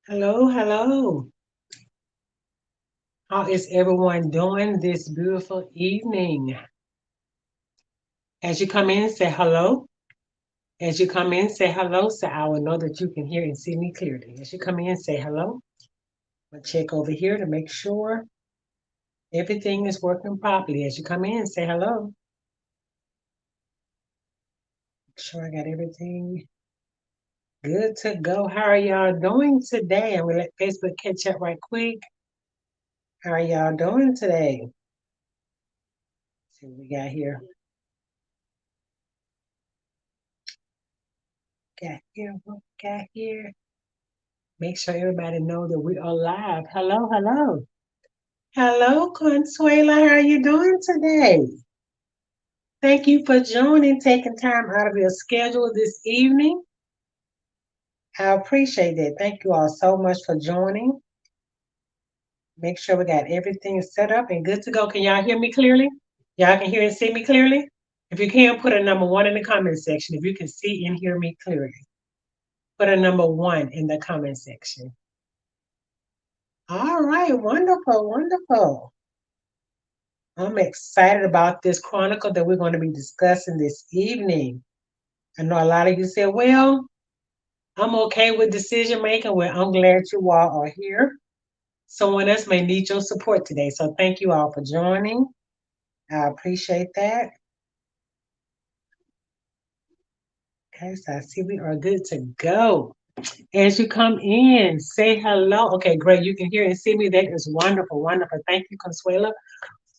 Hello, hello. How is everyone doing this beautiful evening? As you come in, say hello. As you come in, say hello, so I will know that you can hear and see me clearly. As you come in, say hello. I'll check over here to make sure everything is working properly. As you come in, say hello. Make sure I got everything good to go. How are y'all doing today? I'm gonna let Facebook catch up right quick. How are y'all doing today? Let's see what we got here. What we got here? Make sure everybody know that we are live. Hello, hello. Hello, Consuela. How are you doing today? Thank you for joining, taking time out of your schedule this evening. I appreciate that. Thank you all so much for joining. Make sure we got everything set up and good to go. Can y'all hear me clearly? Y'all can hear and see me clearly? If you can, put a number one in the comment section. If you can see and hear me clearly, put a number one in the comment section. All right, wonderful, wonderful. I'm excited about this chronicle that we're going to be discussing this evening. I know a lot of you said, well, I'm okay with decision making. Well, I'm glad you all are here. Someone else may need your support today. So thank you all for joining. I appreciate that. Okay, so I see we are good to go. As you come in, say hello. Okay, great. You can hear and see me. That is wonderful, wonderful. Thank you, Consuela,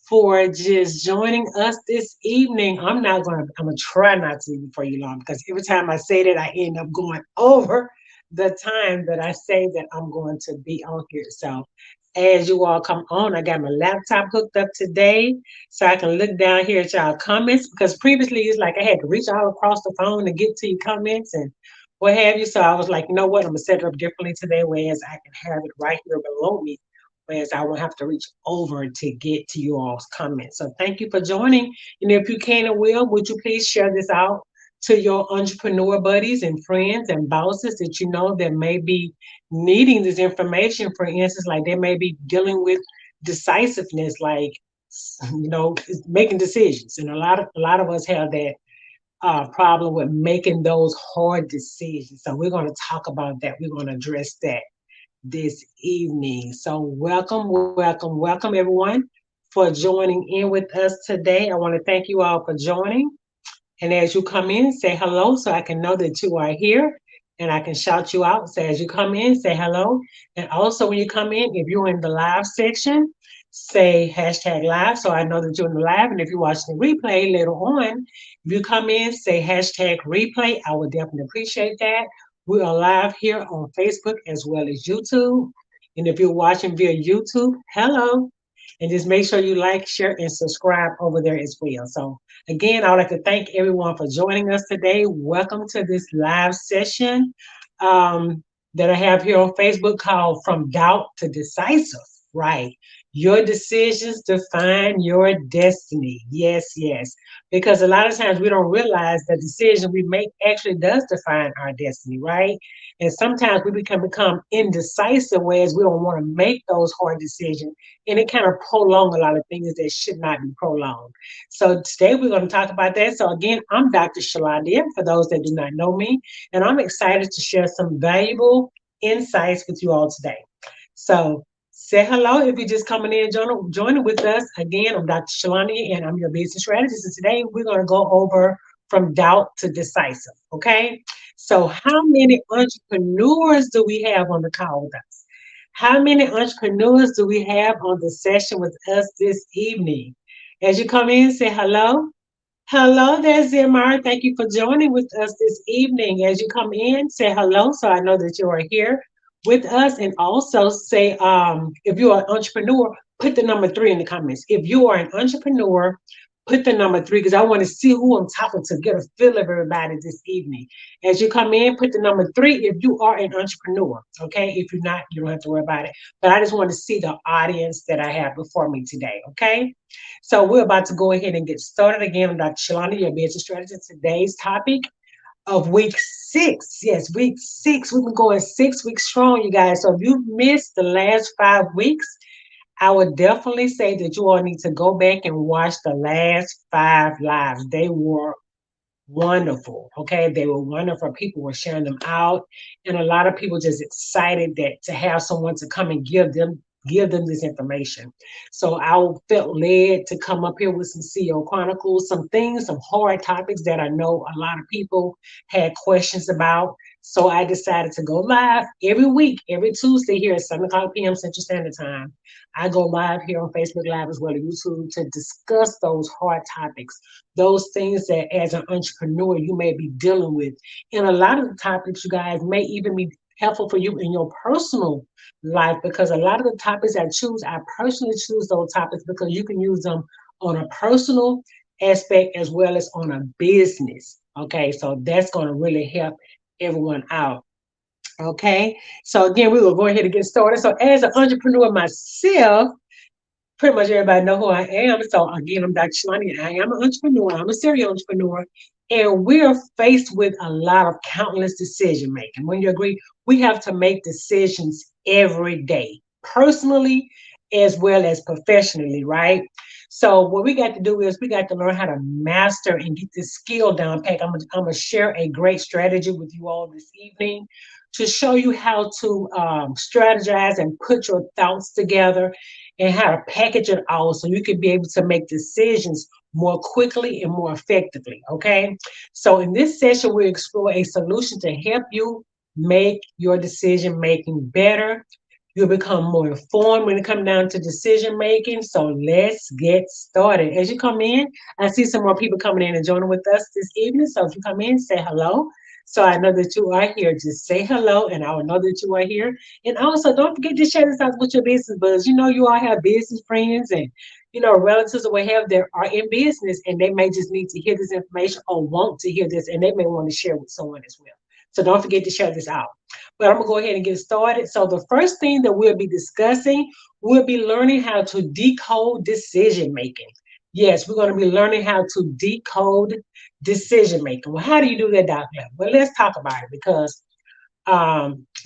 for just joining us this evening. I'm gonna try not to be for you long because every time I say that, I end up going over the time that I say that I'm going to be on here. So as you all come on, I got my laptop hooked up today so I can look down here at y'all comments because previously it's like I had to reach all across the phone to get to your comments and what have you. So I was like, you know what, I'm gonna set it up differently today, whereas I can have it right here below me whereas I won't have to reach over to get to you all's comments. So thank you for joining. And if you can and will, would you please share this out to your entrepreneur buddies and friends and bosses that you know that may be needing this information? For instance, like they may be dealing with decisiveness, like making decisions. And a lot of us have that problem with making those hard decisions. So we're going to talk about that. We're going to address that this evening. So, welcome, welcome, welcome, everyone, for joining in with us today. I want to thank you all for joining. And as you come in, say hello so I can know that you are here and I can shout you out. So, as you come in, say hello. And also, when you come in, if you're in the live section, say hashtag live so I know that you're in the live. And if you're watching the replay later on, if you come in, say hashtag replay. I would definitely appreciate that. We are live here on Facebook as well as YouTube. And if you're watching via YouTube, hello. And just make sure you like, share, and subscribe over there as well. So, again, I would like to thank everyone for joining us today. Welcome to this live session that I have here on Facebook called From Doubt to Decisive. Right. Your decisions define your destiny. Yes, yes. Because a lot of times we don't realize the decision we make actually does define our destiny, right? And sometimes we become indecisive, whereas we don't want to make those hard decisions. And it kind of prolong a lot of things that should not be prolonged. So today we're going to talk about that. So again, I'm Dr. Shalandia, for those that do not know me, and I'm excited to share some valuable insights with you all today. So say hello if you're just coming in and joining with us. Again, I'm Dr. Shalani and I'm your business strategist. And today we're going to go over from doubt to decisive. Okay. So, how many entrepreneurs do we have on the call with us? How many entrepreneurs do we have on the session with us this evening? As you come in, say hello. Hello there, Zimar. Thank you for joining with us this evening. As you come in, say hello so I know that you are here with us. And also say, if you are an entrepreneur, put the number three in the comments. If you are an entrepreneur, put the number three because I want to see who I'm talking to, get a feel of everybody this evening. As you come in, put the number three if you are an entrepreneur. Okay. If you're not, you don't have to worry about it. But I just want to see the audience that I have before me today. Okay. So we're about to go ahead and get started again. I'm Dr. Shalani, your business strategist. Today's topic of week 6. Yes, week 6. We've been going 6 weeks strong, you guys. So if you missed the last 5 weeks, I would definitely say that you all need to go back and watch the last 5 lives. They were wonderful. Okay, they were wonderful. People were sharing them out, and a lot of people just excited that to have someone to come and give them this information. So I felt led to come up here with some CEO Chronicles, some things, some hard topics that I know a lot of people had questions about. So I decided to go live every week, every Tuesday here at 7 o'clock p.m. Central Standard Time. I go live here on Facebook Live as well as YouTube to discuss those hard topics, those things that as an entrepreneur you may be dealing with. And a lot of the topics, you guys, may even be helpful for you in your personal life, because a lot of the topics I personally choose those topics because you can use them on a personal aspect as well as on a business. Okay, so that's going to really help everyone out. Okay, so again, we will go ahead and get started. So, as an entrepreneur myself, pretty much everybody know who I am. So again, I'm Dr. Shalani. I am an entrepreneur. I'm a serial entrepreneur. And we're faced with a lot of countless decision making. When you agree, we have to make decisions every day, personally as well as professionally, right? So what we got to do is we got to learn how to master and get this skill down pat. I'm gonna share a great strategy with you all this evening to show you how to strategize and put your thoughts together and how to package it all so you can be able to make decisions more quickly and more effectively. Okay. So in this session, we explore a solution to help you make your decision making better. You'll become more informed when it comes down to decision making. So let's get started. As you come in, I see some more people coming in and joining with us this evening. So if you come in, say hello. So I know that you are here. Just say hello, and I will know that you are here. And also, don't forget to share this out with your business buds. You know, you all have business friends and relatives or what have that are in business, and they may just need to hear this information or want to hear this, and they may want to share with someone as well. So don't forget to share this out. But I'm gonna go ahead and get started. So the first thing that we'll be discussing, we'll be learning how to decode decision making. Yes, we're going to be learning how to decode decision making. Well, how do you do that, Dr. Well, let's talk about it because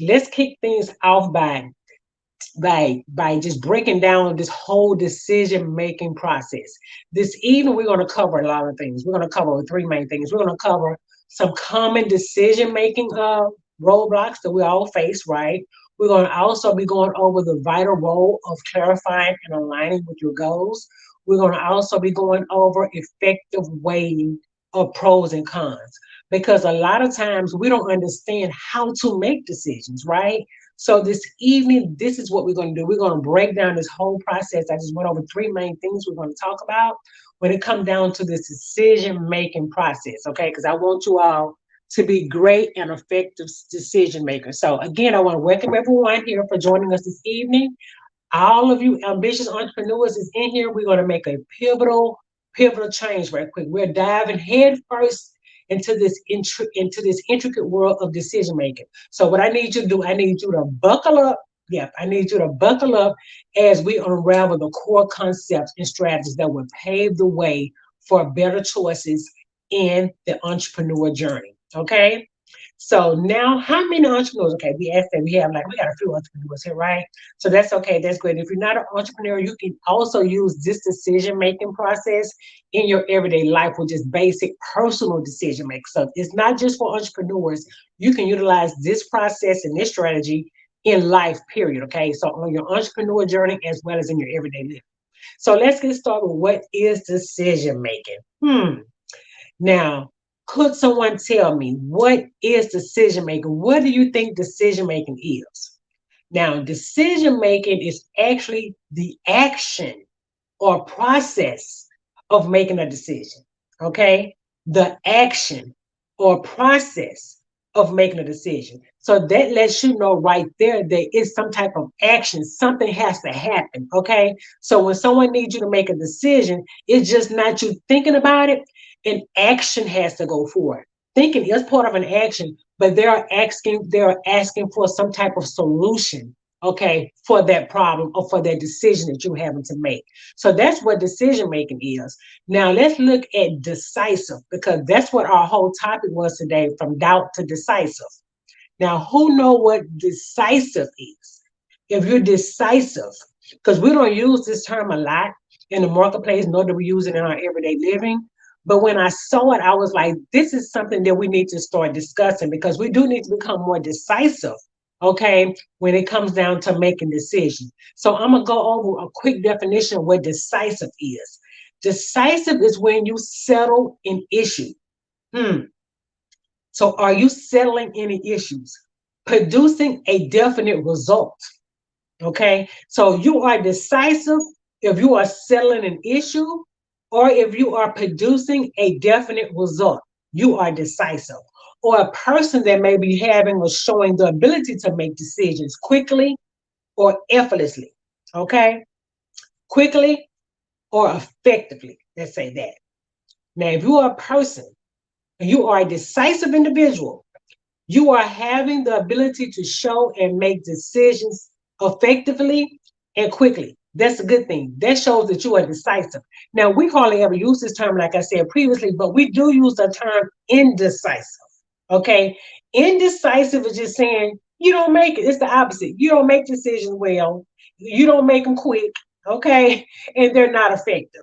let's kick things off by just breaking down this whole decision making process. This evening, we're going to cover a lot of things. We're going to cover three main things. We're going to cover some common decision making roadblocks that we all face, right? We're going to also be going over the vital role of clarifying and aligning with your goals. We're going to also be going over effective weighing of pros and cons, because a lot of times we don't understand how to make decisions, right? So this evening, this is what we're going to do. We're going to break down this whole process. I just went over three main things we're going to talk about when it comes down to this decision-making process, okay? Because I want you all to be great and effective decision makers. So again, I want to welcome everyone here for joining us this evening. All of you ambitious entrepreneurs is in here. We're going to make a pivotal change right quick. We're diving head first into this intricate world of decision making. So what I need you to do, I need you to buckle up. Yeah, I need you to buckle up as we unravel the core concepts and strategies that will pave the way for better choices in the entrepreneur journey. Okay. So now, how many entrepreneurs? Okay, we asked that we got a few entrepreneurs here, right? So that's okay. That's great. If you're not an entrepreneur, you can also use this decision making process in your everyday life with just basic personal decision making. So it's not just for entrepreneurs. You can utilize this process and this strategy in life, period. Okay, so on your entrepreneur journey as well as in your everyday life. So let's get started with what is decision making. Now, could someone tell me what is decision making? What do you think decision making is? Now, decision making is actually the action or process of making a decision. Okay? The action or process of making a decision. So that lets you know right there is some type of action. Something has to happen. Okay? So when someone needs you to make a decision, it's just not you thinking about it. An action has to go forward. Thinking is part of an action, but they're asking for some type of solution okay, for that problem or for that decision that you're having to make. So that's what decision making is. Now let's look at decisive, because that's what our whole topic was today, from doubt to decisive. Now, who know what decisive is? If you're decisive, because we don't use this term a lot in the marketplace, nor do we use it in our everyday living. But when I saw it, I was like, this is something that we need to start discussing, because we do need to become more decisive, okay, when it comes down to making decisions. So I'm going to go over a quick definition of what decisive is. Decisive is when you settle an issue. Hmm. So are you settling any issues? Producing a definite result. Okay. So you are decisive if you are settling an issue or if you are producing a definite result. You are decisive. Or a person that may be having or showing the ability to make decisions quickly or effortlessly. Okay. Quickly or effectively. Let's say that. Now, if you are a person and you are a decisive individual, you are having the ability to show and make decisions effectively and quickly. That's a good thing. That shows that you are decisive. Now, we hardly ever use this term, like I said previously, but we do use the term indecisive. Okay. Indecisive is just saying you don't make it. It's the opposite. You don't make decisions well. You don't make them quick. Okay. And they're not effective.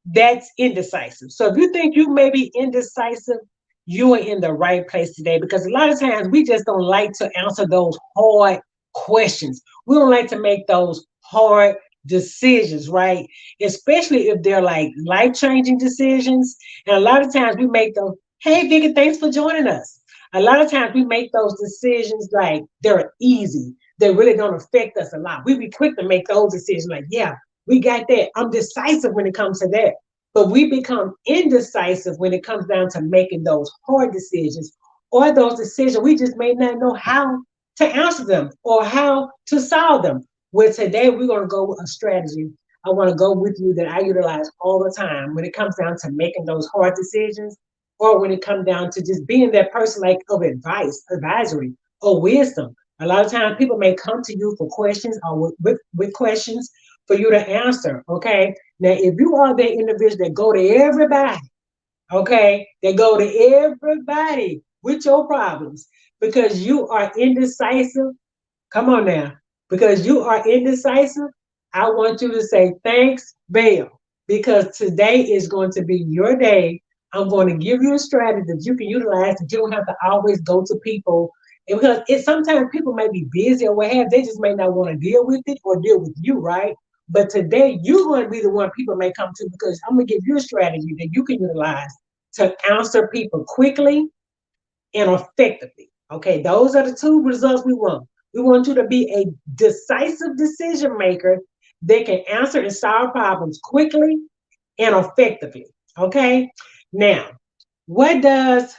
That's indecisive. So if you think you may be indecisive, you are in the right place today, because a lot of times we just don't like to answer those hard questions. We don't like to make those hard decisions, right? Especially if they're like life changing decisions. And a lot of times we make those, hey, Vicky, thanks for joining us. A lot of times we make those decisions like they're easy. They really don't affect us a lot. We be quick to make those decisions like, yeah, we got that. I'm decisive when it comes to that. But we become indecisive when it comes down to making those hard decisions, or those decisions we just may not know how to answer them or how to solve them. Where today we're going to go with a strategy I want to go with you that I utilize all the time when it comes down to making those hard decisions, or when it comes down to just being that person like of advice, advisory, or wisdom. A lot of times people may come to you for questions or with questions for you to answer. Okay. Now, if you are that individual that go to everybody, okay, that go to everybody with your problems because you are indecisive, come on now, because you are indecisive, I want you to say thanks, Bill, because today is going to be your day. I'm going to give you a strategy that you can utilize, that you don't have to always go to people. And because it sometimes people may be busy or what have, they just may not want to deal with it or deal with you, right? But today you're going to be the one people may come to, because I'm going to give you a strategy that you can utilize to answer people quickly and effectively. Okay, those are the two results we want. We want you to be a decisive decision maker that can answer and solve problems quickly and effectively. Okay, now, what does,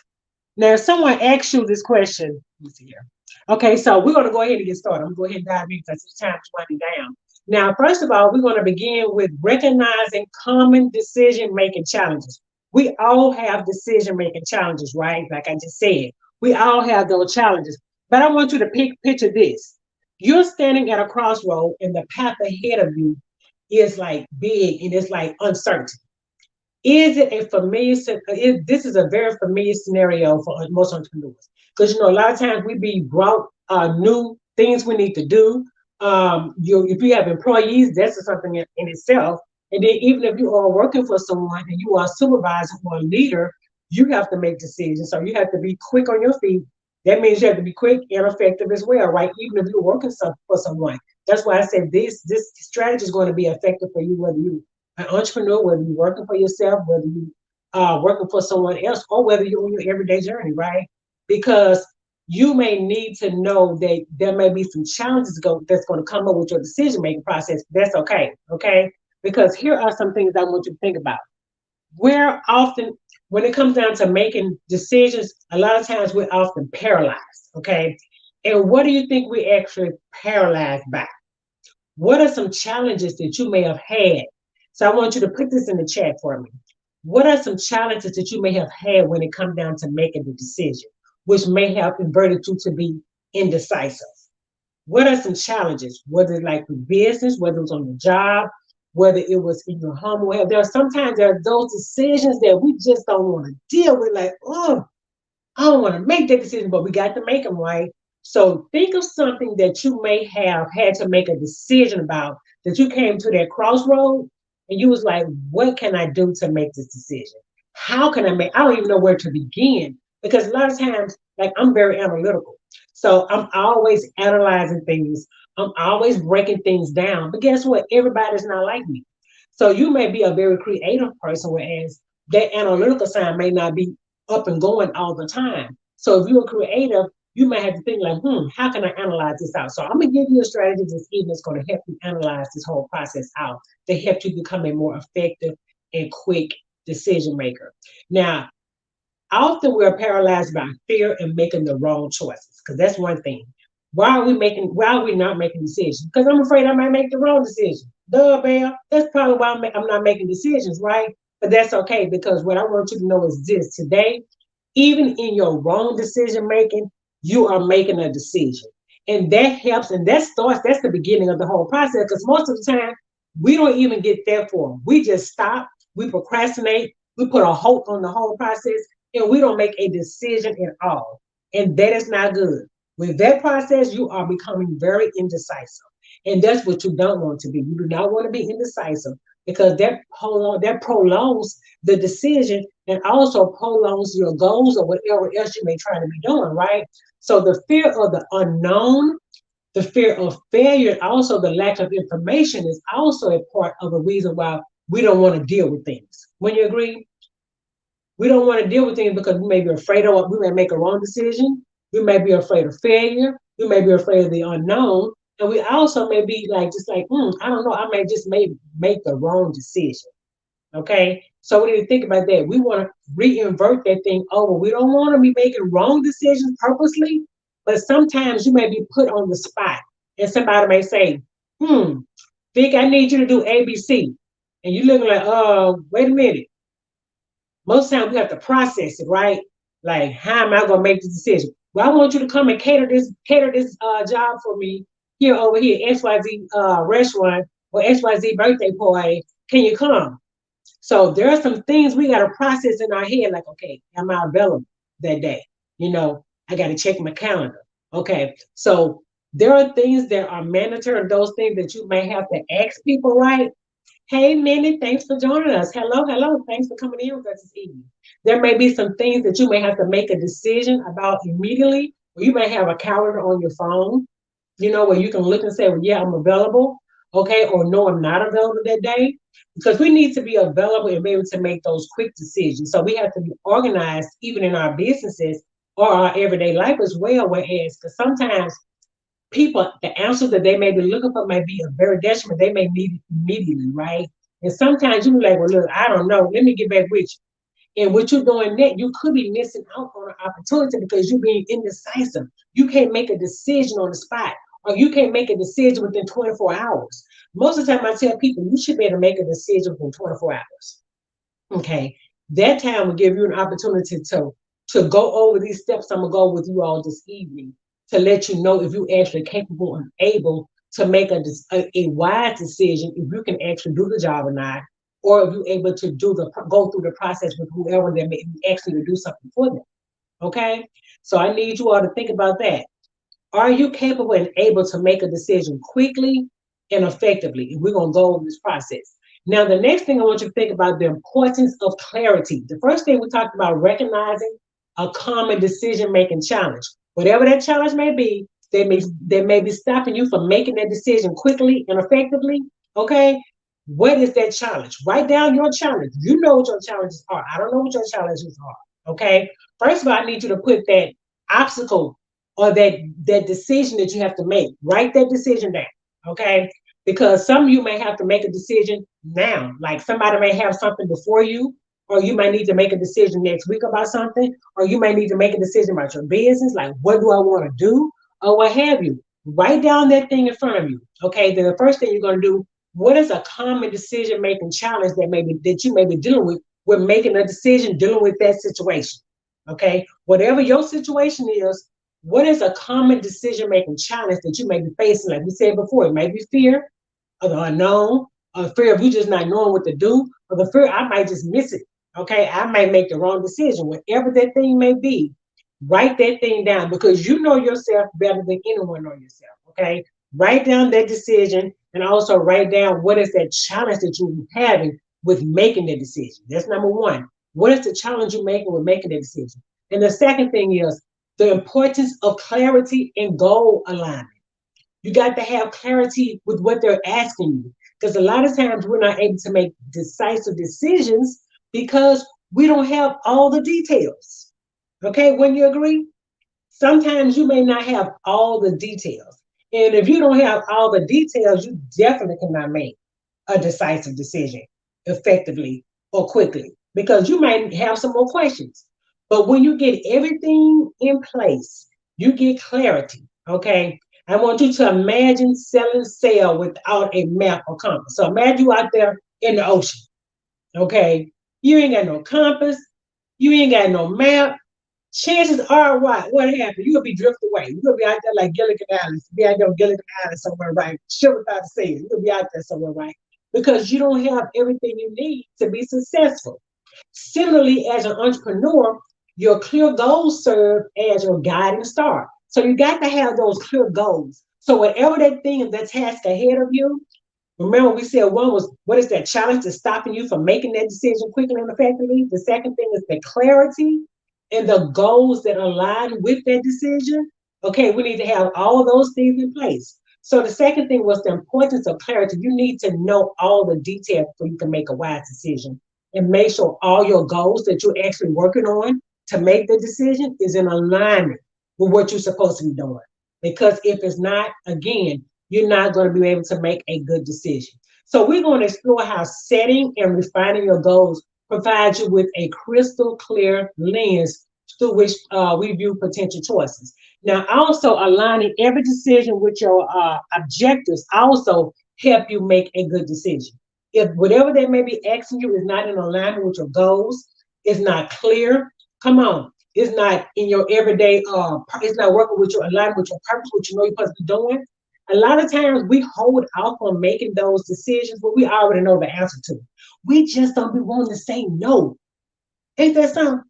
now someone asks you this question, let me see here. Okay, so we're going to go ahead and get started. I'm going to go ahead and dive in because it's time to winding down. Now, first of all, we're going to begin with recognizing common decision making challenges. We all have decision making challenges, right? Like I just said, we all have those challenges. But I want you to picture this. You're standing at a crossroad, and the path ahead of you is like big and it's like uncertain. Is it a familiar? This is a very familiar scenario for most entrepreneurs, because you know a lot of times we be brought new things we need to do. If you have employees, that's something in itself. And then even if you are working for someone and you are a supervisor or a leader, you have to make decisions. So you have to be quick on your feet. That means you have to be quick and effective as well, right? Even if you're working for someone. That's why I said this strategy is going to be effective for you, whether you an entrepreneur, whether you're working for yourself, whether you are working for someone else, or whether you're on your everyday journey, right? Because you may need to know that there may be some challenges that's going to come up with your decision making process. That's okay, okay? Because here are some things I want you to think about. We're often, when it comes down to making decisions, a lot of times we're often paralyzed, okay? And what do you think we're actually paralyzed by? What are some challenges that you may have had? So I want you to put this in the chat for me. What are some challenges that you may have had when it comes down to making the decision, which may have inverted you to be indecisive? What are some challenges? Whether it's like with business, whether it was on the job, whether it was in your home, whatever. There are those decisions that we just don't want to deal with. Like, oh, I don't want to make that decision, but we got to make them, right? So think of something that you may have had to make a decision about, that you came to that crossroad and you was like, what can I do to make this decision? How can I make, I don't even know where to begin, because a lot of times, like, I'm very analytical. So I'm always analyzing things. I'm always breaking things down. But guess what? Everybody's not like me. So you may be a very creative person, whereas that analytical side may not be up and going all the time. So if you're creative, you might have to think like, how can I analyze this out? So I'm gonna give you a strategy this evening that's gonna help you analyze this whole process out to help you become a more effective and quick decision maker. Now, often we're paralyzed by fear and making the wrong choices, because that's one thing. Why are we not making decisions? Because I'm afraid I might make the wrong decision. Duh, Bell. That's probably why I'm not making decisions, right? But that's okay, because what I want you to know is this: today, even in your wrong decision making, you are making a decision. And that helps, and that's the beginning of the whole process. Because most of the time, we don't even get that far. We just stop, we procrastinate, we put a halt on the whole process, and we don't make a decision at all. And that is not good. With that process, you are becoming very indecisive. And that's what you don't want to be. You do not want to be indecisive, because that prolongs the decision and also prolongs your goals or whatever else you may try to be doing, right? So the fear of the unknown, the fear of failure, also the lack of information is also a part of the reason why we don't want to deal with things. When you agree, we don't want to deal with things because we may be afraid of what we may make a wrong decision. We may be afraid of failure. We may be afraid of the unknown. And we also may be like, just like, I don't know, I may just make the wrong decision. Okay. So we need to think about that. We want to reinvert that thing over. We don't want to be making wrong decisions purposely, but sometimes you may be put on the spot and somebody may say, Vic, I need you to do ABC. And you're looking like, wait a minute. Most times we have to process it, right? Like, how am I gonna make this decision? Well, I want you to come and cater this job for me here over here, XYZ restaurant or XYZ birthday party. Can you come? So there are some things we got to process in our head, like, okay, am I available that day? I got to check my calendar. Okay, so there are things that are mandatory, and those things that you may have to ask people, right? Hey, Minnie, thanks for joining us. Hello, hello. Thanks for coming in with us this evening. There may be some things that you may have to make a decision about immediately, or you may have a calendar on your phone, where you can look and say, well, yeah, I'm available, okay, or no, I'm not available that day, because we need to be available and be able to make those quick decisions. So we have to be organized even in our businesses or our everyday life as well, whereas because sometimes people, the answers that they may be looking for may be a very detriment. They may need it immediately, right? And sometimes you be like, well, look, I don't know. Let me get back with you. And what you're doing that, you could be missing out on an opportunity because you're being indecisive. You can't make a decision on the spot, or you can't make a decision within 24 hours. Most of the time, I tell people you should be able to make a decision within 24 hours. Okay, that time will give you an opportunity to go over these steps. I'm gonna go with you all this evening to let you know if you're actually capable and able to make a wise decision, if you can actually do the job or not, or if you're able to go through the process with whoever they may actually to do something for them. Okay, so I need you all to think about that. Are you capable and able to make a decision quickly and effectively? And we're going to go over this process. Now, the next thing I want you to think about the importance of clarity. The first thing we talked about, recognizing a common decision-making challenge. Whatever that challenge may be, they may be stopping you from making that decision quickly and effectively. Okay? What is that challenge? Write down your challenge. You know what your challenges are. I don't know what your challenges are. Okay? First of all, I need you to put that obstacle or that decision that you have to make. Write that decision down, okay? Because some of you may have to make a decision now. Like somebody may have something before you, or you might need to make a decision next week about something, or you may need to make a decision about your business, like what do I want to do, or what have you. Write down that thing in front of you, okay? Then the first thing you're going to do, what is a common decision making challenge that you may be dealing with making a decision dealing with that situation, okay? Whatever your situation is, What is a common decision-making challenge that you may be facing? Like we said before, it may be fear of the unknown, or fear of you just not knowing what to do, or the fear I might just miss it. Okay, I might make the wrong decision. Whatever that thing may be, write that thing down because you know yourself better than anyone know yourself. Okay, write down that decision and also write down what is that challenge that you're having with making the decision. That's number one. What is the challenge you're making with making the decision? And the second thing is the importance of clarity and goal alignment. You got to have clarity with what they're asking you. Because a lot of times we're not able to make decisive decisions because we don't have all the details. Okay, wouldn't you agree? Sometimes you may not have all the details. And if you don't have all the details, you definitely cannot make a decisive decision effectively or quickly because you might have some more questions. But when you get everything in place, you get clarity. Okay. I want you to imagine selling sail without a map or compass. So imagine you out there in the ocean. Okay. You ain't got no compass. You ain't got no map. Chances are what happened? You'll be drifted away. You'll be out there like Gilligan Island. Be out there on Gilligan Island somewhere, right? Ship without a sail. You'll be out there somewhere, right? Because you don't have everything you need to be successful. Similarly, as an entrepreneur, your clear goals serve as your guiding star. So you got to have those clear goals. So whatever that thing, that task ahead of you, remember we said one was what is that challenge that's stopping you from making that decision quickly and effectively? The second thing is the clarity and the goals that align with that decision. Okay, we need to have all those things in place. So the second thing was the importance of clarity. You need to know all the details so you can make a wise decision and make sure all your goals that you're actually working on to make the decision is in alignment with what you're supposed to be doing. Because if it's not, again, you're not going to be able to make a good decision. So we're going to explore how setting and refining your goals provides you with a crystal clear lens through which we view potential choices. Now, also aligning every decision with your objectives also help you make a good decision. If whatever they may be asking you is not in alignment with your goals, is not clear, come on, it's not in your everyday, it's not working with your alignment with your purpose, what you know you're supposed to be doing. A lot of times we hold off on making those decisions, but we already know the answer to. We just don't be wanting to say no. Ain't that something?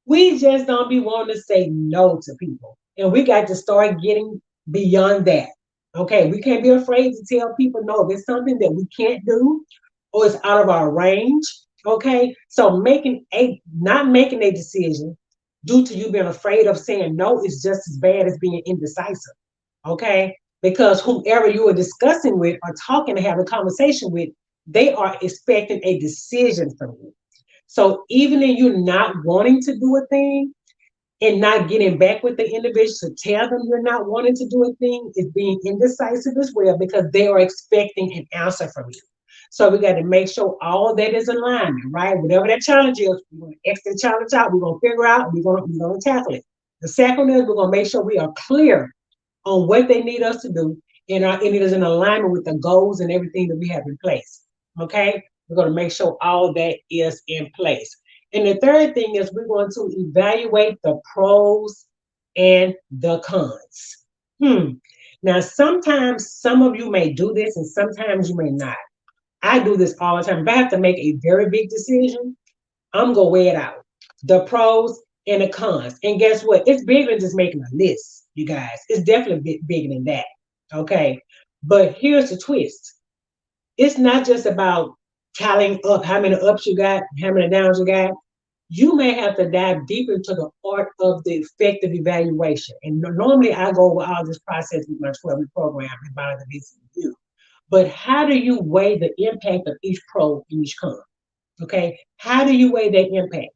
We just don't be wanting to say no to people. And we got to start getting beyond that. Okay, we can't be afraid to tell people no if it's something that we can't do or it's out of our range. Okay, so not making a decision due to you being afraid of saying no is just as bad as being indecisive. Okay, because whomever you are discussing with or talking to have a conversation with, they are expecting a decision from you. So even in you not wanting to do a thing and not getting back with the individual to tell them you're not wanting to do a thing is being indecisive as well because they are expecting an answer from you. So we got to make sure all of that is aligned, right? Whatever that challenge is, we're going to X the challenge out, we're going to figure out, we're going to tackle it. The second is we're going to make sure we are clear on what they need us to do and it is in alignment with the goals and everything that we have in place. Okay? We're going to make sure all that is in place. And the third thing is we're going to evaluate the pros and the cons. Now, sometimes some of you may do this and sometimes you may not. I do this all the time. If I have to make a very big decision, I'm going to weigh it out. The pros and the cons. And guess what? It's bigger than just making a list, you guys. It's definitely bigger than that. Okay. But here's the twist. It's not just about tallying up how many ups you got, how many downs you got. You may have to dive deeper into the art of the effective evaluation. And normally I go over all this process with my 12-week program about the Decisive. But how do you weigh the impact of each pro and each con? Okay, how do you weigh that impact?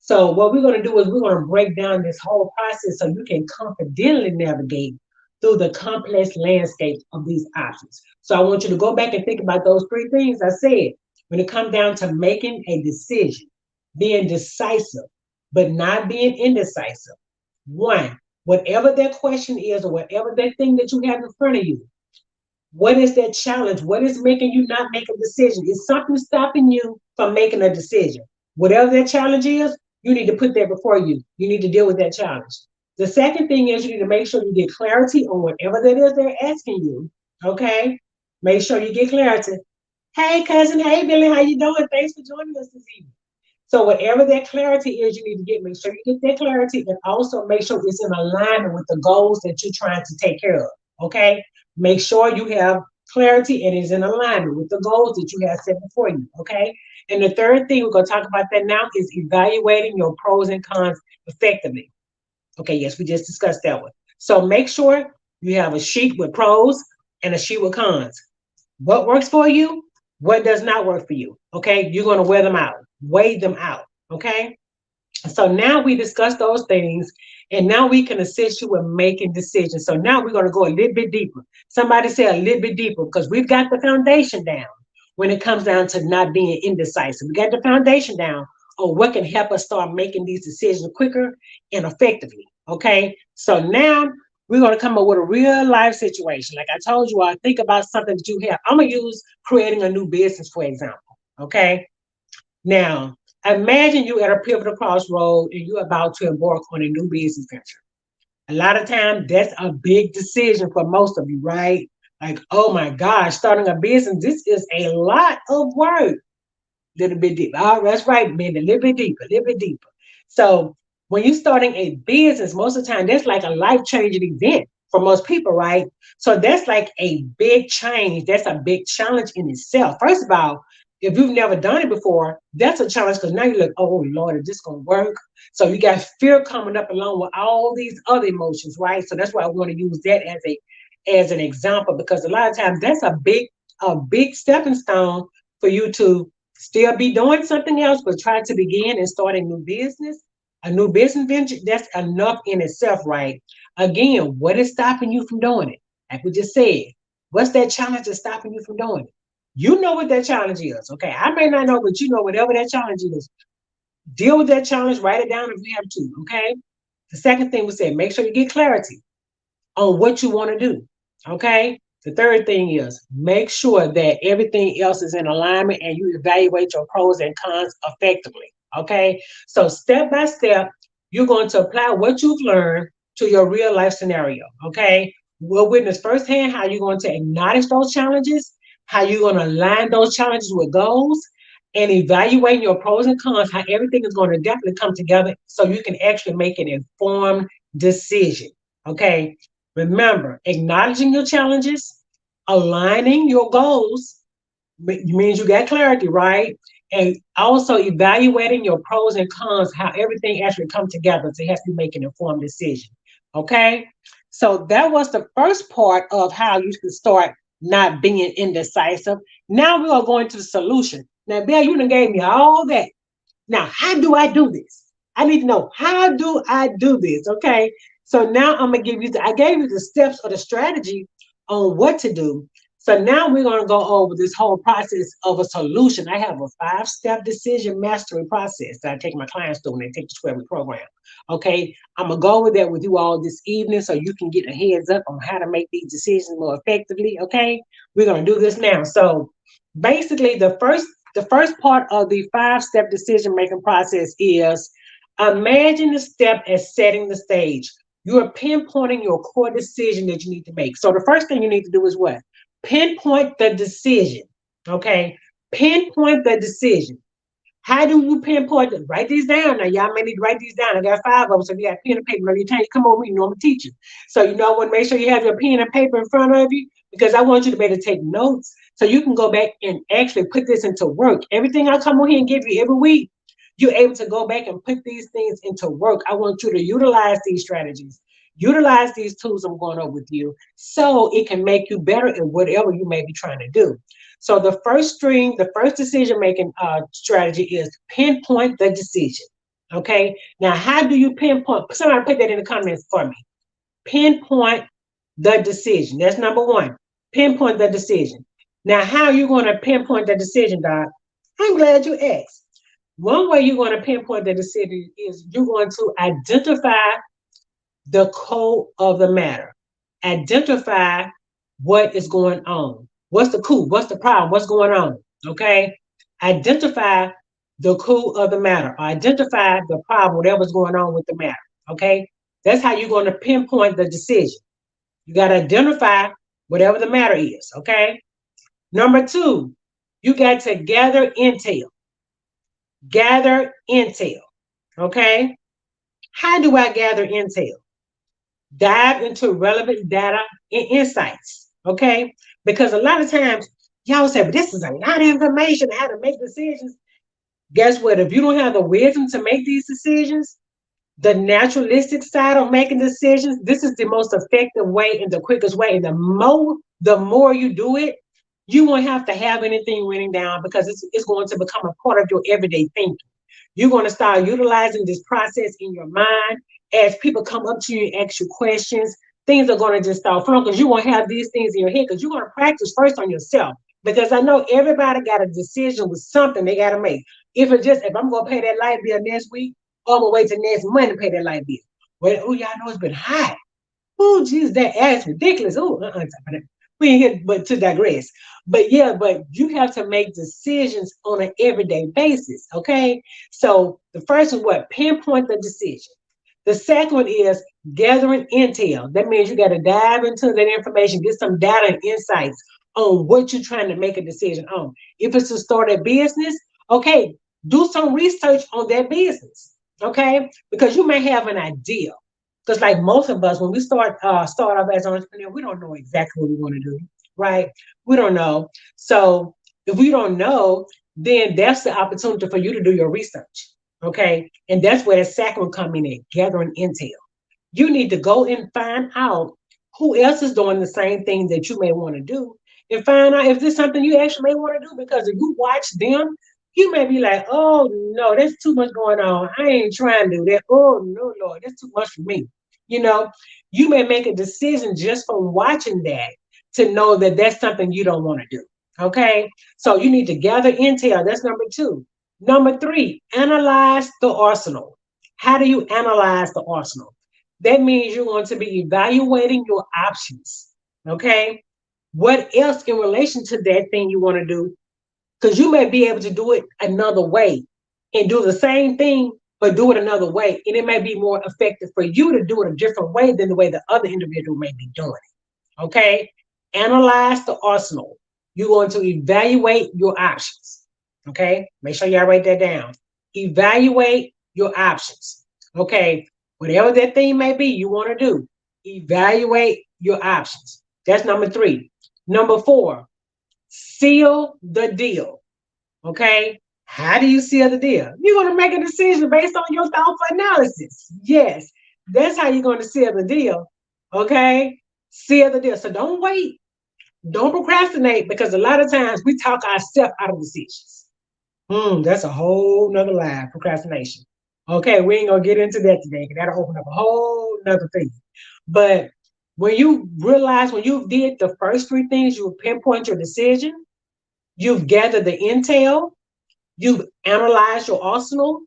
So what we're going to do is we're going to break down this whole process so you can confidently navigate through the complex landscape of these options. So I want you to go back and think about those three things I said. When it comes down to making a decision, being decisive, but not being indecisive. One, whatever that question is or whatever that thing that you have in front of you, what is that challenge? What is making you not make a decision? Is something stopping you from making a decision? Whatever that challenge is, you need to put that before you. You need to deal with that challenge. The second thing is you need to make sure you get clarity on whatever that is they're asking you. Okay? Make sure you get clarity. Hey, cousin. Hey, Billy. How you doing? Thanks for joining us this evening. So whatever that clarity is, you need to get, make sure you get that clarity and also make sure it's in alignment with the goals that you're trying to take care of. Okay? Make sure you have clarity and is in alignment with the goals that you have set before you. Okay? And the third thing, we're going to talk about that now, is evaluating your pros and cons effectively. Okay, yes, we just discussed that one. So make sure you have a sheet with pros and a sheet with cons. What works for you? What does not work for you? Okay, you're going to weigh them out. Okay, so now we discussed those things, and now we can assist you with making decisions. So now we're going to go a little bit deeper. Somebody say a little bit deeper, because we've got the foundation down when it comes down to not being indecisive. We got the foundation down on what can help us start making these decisions quicker and effectively. Okay, so now we're going to come up with a real life situation. Like I told you, I think about something that you have. I'm going to use creating a new business, for example. Okay, now imagine you at a pivotal crossroad and you're about to embark on a new business venture. A lot of times that's a big decision for most of you, right? Like, oh my gosh, starting a business, this is a lot of work. Little bit deeper. Oh, that's right, man. A little bit deeper, a little bit deeper. So when you're starting a business, most of the time that's like a life-changing event for most people, right? So that's like a big change. That's a big challenge in itself. First of all, if you've never done it before, that's a challenge because now you're like, oh Lord, is this gonna work? So you got fear coming up along with all these other emotions, right? So that's why I want to use that as an example, because a lot of times that's a big stepping stone for you to still be doing something else, but try to begin and start a new business venture. That's enough in itself, right? Again, what is stopping you from doing it? Like we just said, what's that challenge that's stopping you from doing it? You know what that challenge is. Okay, I may not know, but you know whatever that challenge is. Deal with that challenge, write it down if you have to. Okay. The second thing we said, make sure you get clarity on what you want to do. Okay. The third thing is make sure that everything else is in alignment and you evaluate your pros and cons effectively. Okay. So step by step, you're going to apply what you've learned to your real life scenario. Okay. We'll witness firsthand how you're going to acknowledge those challenges, how you're going to align those challenges with goals, and evaluating your pros and cons, how everything is going to definitely come together so you can actually make an informed decision. Okay. Remember, acknowledging your challenges, aligning your goals means you got clarity, right? And also evaluating your pros and cons, how everything actually come together to help you make an informed decision. Okay? So that was the first part of how you can start not being indecisive. Now we're going to go into the solution. Now, Bill, you done gave me all that. Now, how do I do this? I need to know, how do I do this? Okay. So now I'm gonna give you I gave you the steps or the strategy on what to do. So now we're gonna go over this whole process of a solution. I have a 5-step decision mastery process that I take my clients through when they take the 12-week program. Okay. I'm gonna go over that with you all this evening so you can get a heads up on how to make these decisions more effectively. Okay. We're gonna do this now. So basically the first part of the 5-step decision making process is imagine the step as setting the stage. You are pinpointing your core decision that you need to make. So the first thing you need to do is what? Pinpoint the decision. Okay. Pinpoint the decision. How do you pinpoint it? Write these down. Now, y'all may need to write these down. I got 5 of them. So if you got pen and paper, maybe you come over, you know I'm a teacher. So you know what? Make sure you have your pen and paper in front of you because I want you to be able to take notes so you can go back and actually put this into work. Everything I come over here and give you every week, you're able to go back and put these things into work. I want you to utilize these strategies, utilize these tools I'm going over with you so it can make you better in whatever you may be trying to do. So the first decision making strategy is pinpoint the decision. Okay. Now, how do you pinpoint? Somebody put that in the comments for me. Pinpoint the decision. That's number one. Pinpoint the decision. Now, how are you going to pinpoint the decision, Doc? I'm glad you asked. One way you're going to pinpoint the decision is you're going to identify the core of the matter. Identify what is going on. What's the coup? What's the problem? What's going on? Okay. Identify the core of the matter. Identify the problem, whatever's going on with the matter. Okay. That's how you're going to pinpoint the decision. You got to identify whatever the matter is, okay? Number two, you got to gather intel. Gather intel, okay? How do I gather intel? Dive into relevant data and insights, okay? Because a lot of times, y'all say, but this is a lot of information, how to make decisions. Guess what? If you don't have the wisdom to make these decisions, the naturalistic side of making decisions, this is the most effective way and the quickest way. And the more you do it, you won't have to have anything written down because it's going to become a part of your everyday thinking. You're going to start utilizing this process in your mind as people come up to you and ask you questions. Things are going to just start flowing because you won't have these things in your head because you're going to practice first on yourself. Because I know everybody got a decision with something they got to make. If I'm going to pay that light bill next week, or I'm going to wait till next month to pay that light bill. Well, oh, y'all know it's been hot. Oh, geez, that ass ridiculous. Oh, we ain't here but to digress. But yeah, but you have to make decisions on an everyday basis. Okay. So the first is what? Pinpoint the decision. The second one is gathering intel. That means you got to dive into that information, get some data and insights on what you're trying to make a decision on. If it's to start a business, okay, do some research on that business. Okay, because you may have an idea. Because like most of us, when we start off as an entrepreneur, we don't know exactly what we want to do, right? We don't know. So if we don't know, then that's the opportunity for you to do your research. Okay. And that's where the second one come in at, gathering intel. You need to go and find out who else is doing the same thing that you may want to do and find out if this something you actually may want to do. Because if you watch them, you may be like, oh no, there's too much going on. I ain't trying to do that. Oh no, Lord, that's too much for me. You know, you may make a decision just from watching that to know that that's something you don't want to do. Okay. So you need to gather intel. That's number two. Number three, analyze the arsenal. How do you analyze the arsenal? That means you're going to be evaluating your options. Okay. What else in relation to that thing you want to do? Because you may be able to do it another way and do the same thing, but do it another way. And it may be more effective for you to do it a different way than the way the other individual may be doing it. Okay. Analyze the arsenal. You're going to evaluate your options. Okay. Make sure y'all write that down. Evaluate your options. Okay. Whatever that thing may be you want to do, evaluate your options. That's number three. Number four, seal the deal. Okay. How do you seal the deal? You're going to make a decision based on your thoughtful analysis. Yes. That's how you're going to seal the deal. Okay. Seal the deal. So don't wait. Don't procrastinate because a lot of times we talk ourselves out of decisions. That's a whole nother lie, procrastination. Okay, we ain't gonna get into that today because that'll open up a whole nother thing. But when you realize when you did the first three things, you pinpoint your decision, you've gathered the intel, you've analyzed your arsenal,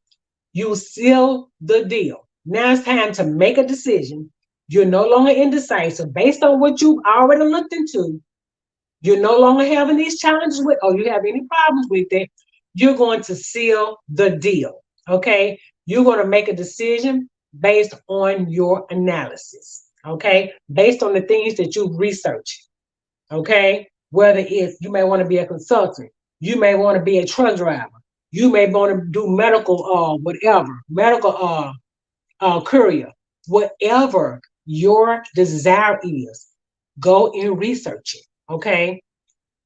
you seal the deal. Now it's time to make a decision. You're no longer indecisive based on what you've already looked into. You're no longer having these challenges with, or you have any problems with it. You're going to seal the deal. Okay. You're going to make a decision based on your analysis. Okay. Based on the things that you've researched. Okay. Whether it's you may want to be a consultant, you may want to be a truck driver, you may want to do medical, whatever, medical, courier, whatever your desire is, go and research it. Okay.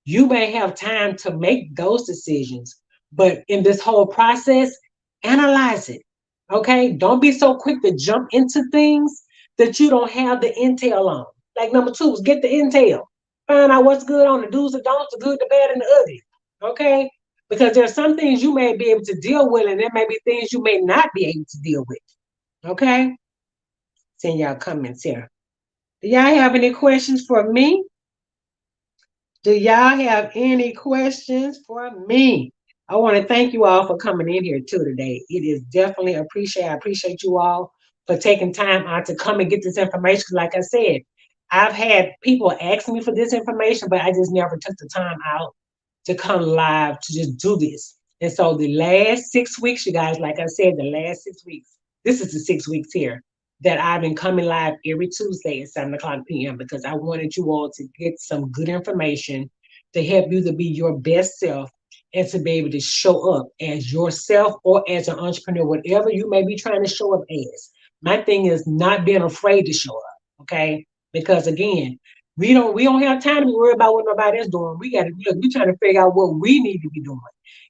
You may have time to make those decisions, but in this whole process, analyze it. Okay. Don't be so quick to jump into things that you don't have the intel on. Like number two is get the intel. Find out what's good on the do's and don'ts, the good, the bad, and the ugly. Okay. Because there are some things you may be able to deal with, and there may be things you may not be able to deal with. Okay. Send y'all comments here. Do y'all have any questions for me? Do y'all have any questions for me? I want to thank you all for coming in here too today. It is definitely appreciated. I appreciate you all for taking time out to come and get this information. Like I said, I've had people ask me for this information, but I just never took the time out to come live to just do this. And so the last 6 weeks, you guys, like I said, the last 6 weeks, this is the 6 weeks here. that I've been coming live every Tuesday at 7 o'clock p.m. because I wanted you all to get some good information to help you to be your best self and to be able to show up as yourself or as an entrepreneur, whatever you may be trying to show up as. My thing is not being afraid to show up, okay? Because again, we don't have time to be worried about what nobody else doing. We got to look. We're trying to figure out what we need to be doing,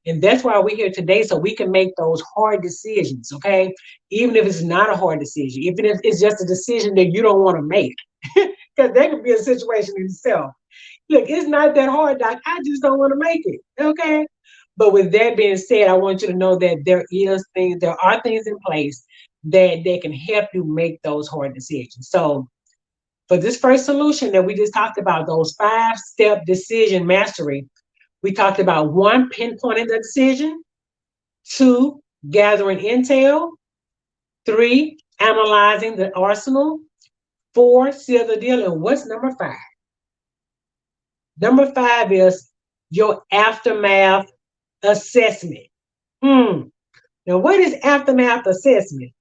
and that's why we're here today, so we can make those hard decisions, okay? Even if it's not a hard decision, even if it's just a decision that you don't want to make, because that could be a situation in itself. Look, it's not that hard, Doc. I just don't want to make it, okay? But with that being said, I want you to know that there are things in place that can help you make those hard decisions. So for this first solution that we just talked about, those 5-step decision mastery, we talked about one, pinpointing the decision, two, gathering intel, three, analyzing the arsenal, four, seal the deal. And what's number five? Number five is your aftermath assessment. Now, what is aftermath assessment?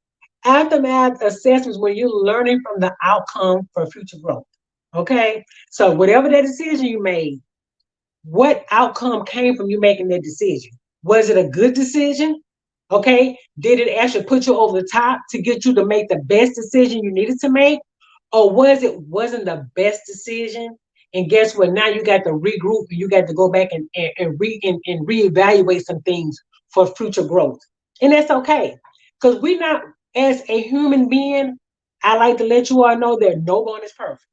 Aftermath assessment is when you're learning from the outcome for future growth. Okay? So, whatever that decision you made, what outcome came from you making that decision? Was it a good decision? Okay. Did it actually put you over the top to get you to make the best decision you needed to make? Or wasn't the best decision? And guess what? Now you got to regroup. You got to go back and reevaluate some things for future growth. And that's okay. Because we not, as a human being, I like to let you all know that no one is perfect.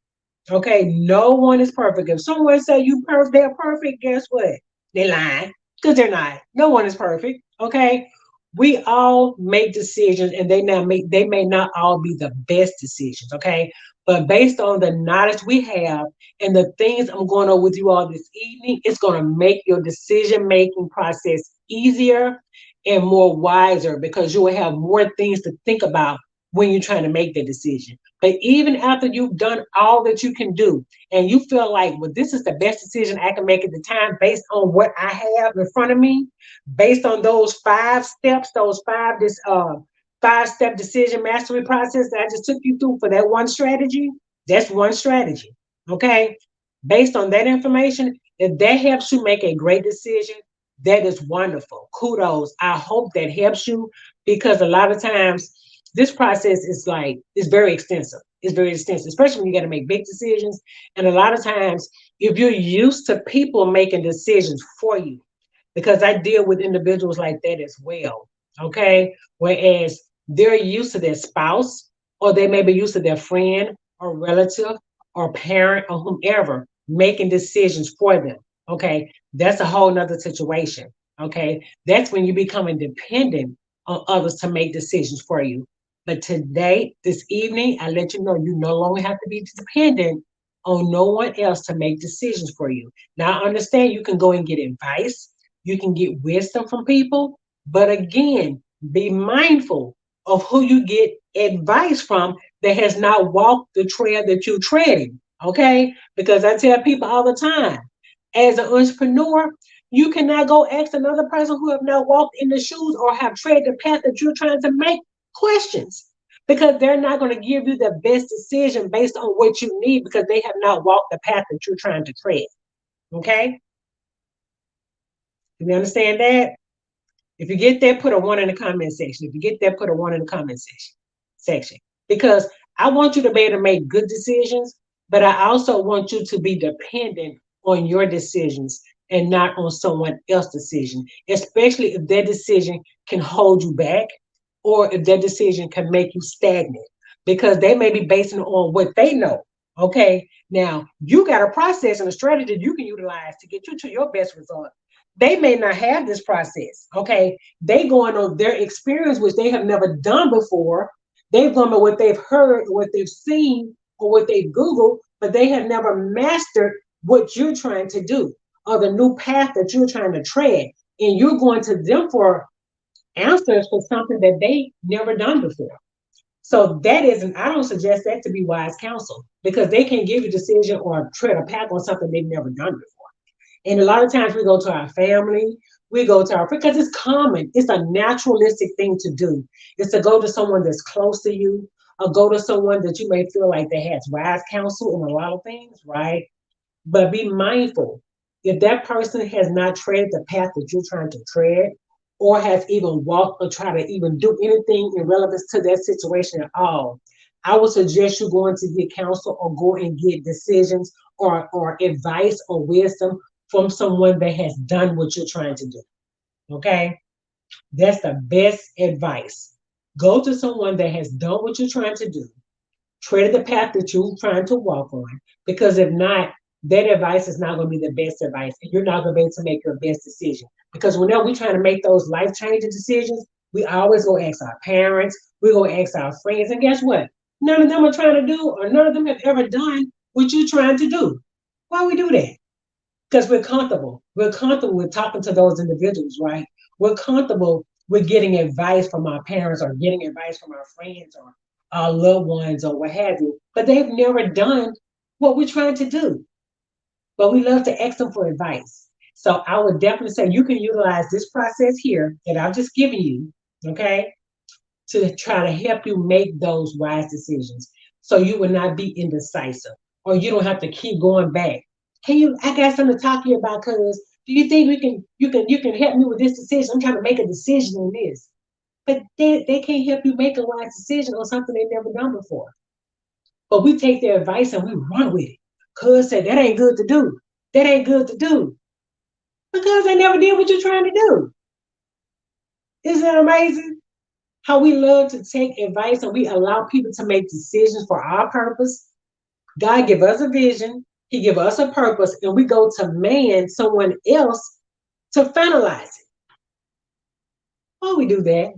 Okay, no one is perfect. If someone say they're perfect, guess what? They're lying because they're not. No one is perfect. Okay, we all make decisions, and they may not all be the best decisions. Okay, but based on the knowledge we have and the things I'm going over with you all this evening, it's going to make your decision making process easier and more wiser because you will have more things to think about when you're trying to make the decision. But even after you've done all that you can do and you feel like, well, this is the best decision I can make at the time based on what I have in front of me, based on those 5 steps, those 5-step decision mastery process that I just took you through for that one strategy, that's one strategy. Okay. Based on that information, if that helps you make a great decision, that is wonderful. Kudos. I hope that helps you because a lot of times this process is very extensive. It's very extensive, especially when you got to make big decisions. And a lot of times, if you're used to people making decisions for you, because I deal with individuals like that as well. Okay. Whereas they're used to their spouse, or they may be used to their friend or relative or parent or whomever making decisions for them. Okay. That's a whole nother situation. Okay. That's when you become dependent on others to make decisions for you. But today, this evening, I let you know you no longer have to be dependent on no one else to make decisions for you. Now, I understand you can go and get advice, you can get wisdom from people, but again, be mindful of who you get advice from that has not walked the trail that you're treading. Okay? Because I tell people all the time, as an entrepreneur, you cannot go ask another person who have not walked in the shoes or have tread the path that you're trying to make questions because they're not going to give you the best decision based on what you need because they have not walked the path that you're trying to tread. Okay? Do you understand that? If you get that, put a one in the comment section. If you get that, put a one in the comment section. Because I want you to be able to make good decisions, but I also want you to be dependent on your decisions and not on someone else's decision, especially if that decision can hold you back or if that decision can make you stagnant because they may be basing it on what they know. Okay. Now you got a process and a strategy you can utilize to get you to your best result. They may not have this process. Okay. They going on their experience, which they have never done before. They've gone by what they've heard, what they've seen, or what they've Googled, but they have never mastered what you're trying to do or the new path that you're trying to tread. And you're going to them for answers for something that they never done before. So that isn't, I don't suggest that to be wise counsel because they can give you a decision or tread a path on something they've never done before. And a lot of times we go to our family, we go to our friends because it's common. It's a naturalistic thing to do. It's to go to someone that's close to you or go to someone that you may feel like that has wise counsel on a lot of things, right? But be mindful. If that person has not treaded the path that you're trying to tread, or has even walked or tried to even do anything in relevance to that situation at all, I would suggest you going to get counsel or go and get decisions or advice or wisdom from someone that has done what you're trying to do. Okay? That's the best advice. Go to someone that has done what you're trying to do, tread the path that you're trying to walk on. Because if not, that advice is not going to be the best advice, and you're not going to be able to make your best decision. Because whenever we're trying to make those life changing decisions, we always go ask our parents, we go ask our friends, and guess what? None of them are trying to do, or none of them have ever done what you're trying to do. Why we do that? Because we're comfortable. We're comfortable with talking to those individuals, right? We're comfortable with getting advice from our parents or getting advice from our friends or our loved ones or what have you. But they've never done what we're trying to do. But we love to ask them for advice. So I would definitely say you can utilize this process here that I've just given you, okay, to try to help you make those wise decisions so you will not be indecisive or you don't have to keep going back. I got something to talk to you about, cuz do you think you can help me with this decision? I'm trying to make a decision on this. But they can't help you make a wise decision on something they've never done before. But we take their advice and we run with it. Cuz said that ain't good to do. That ain't good to do. Because they never did what you're trying to do. Isn't that amazing? How we love to take advice and we allow people to make decisions for our purpose. God give us a vision, He give us a purpose, and we go to man, someone else, to finalize it. Why we do that?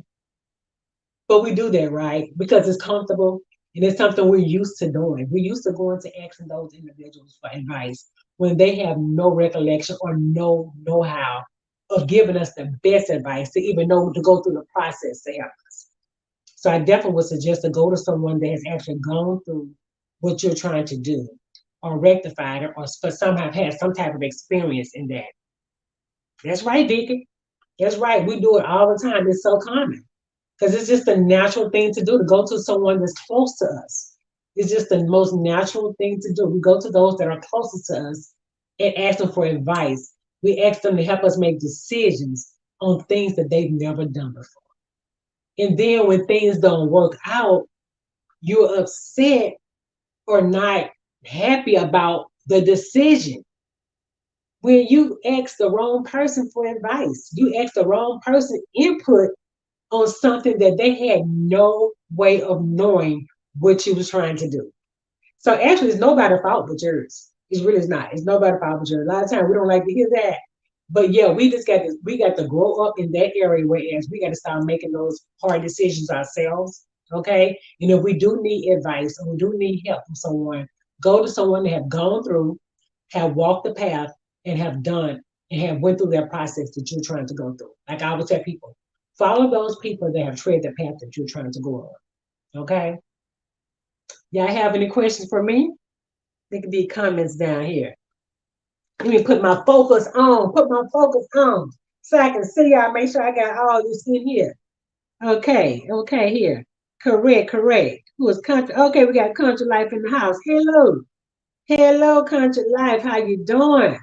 But we do that, right? Because it's comfortable and it's something we're used to doing. We're used to going to asking those individuals for advice when they have no recollection or no know-how of giving us the best advice to even know to go through the process to help us. So I definitely would suggest to go to someone that has actually gone through what you're trying to do or rectified it or for some have had some type of experience in that. That's right, Deacon. That's right. We do it all the time. It's so common because it's just a natural thing to do to go to someone that's close to us. It's just the most natural thing to do. We go to those that are closest to us and ask them for advice. We ask them to help us make decisions on things that they've never done before. And then when things don't work out, you're upset or not happy about the decision. When you ask the wrong person for advice, you ask the wrong person input on something that they had no way of knowing what you was trying to do. So actually, it's nobody's fault but yours. It really is not. It's nobody's fault but yours. A lot of times we don't like to hear that. But yeah, we got to grow up in that area, whereas we got to start making those hard decisions ourselves. Okay. And if we do need advice or we do need help from someone, go to someone that have gone through, have walked the path, and have done and have went through that process that you're trying to go through. Like I would tell people, follow those people that have tread the path that you're trying to go on. Okay. Y'all have any questions for me? There could be comments down here. Let me put my focus on, so I can see y'all, make sure I got all this in here. Okay, here. Correct. Who is country? Okay, we got country life in the house. Hello, country life. How you doing?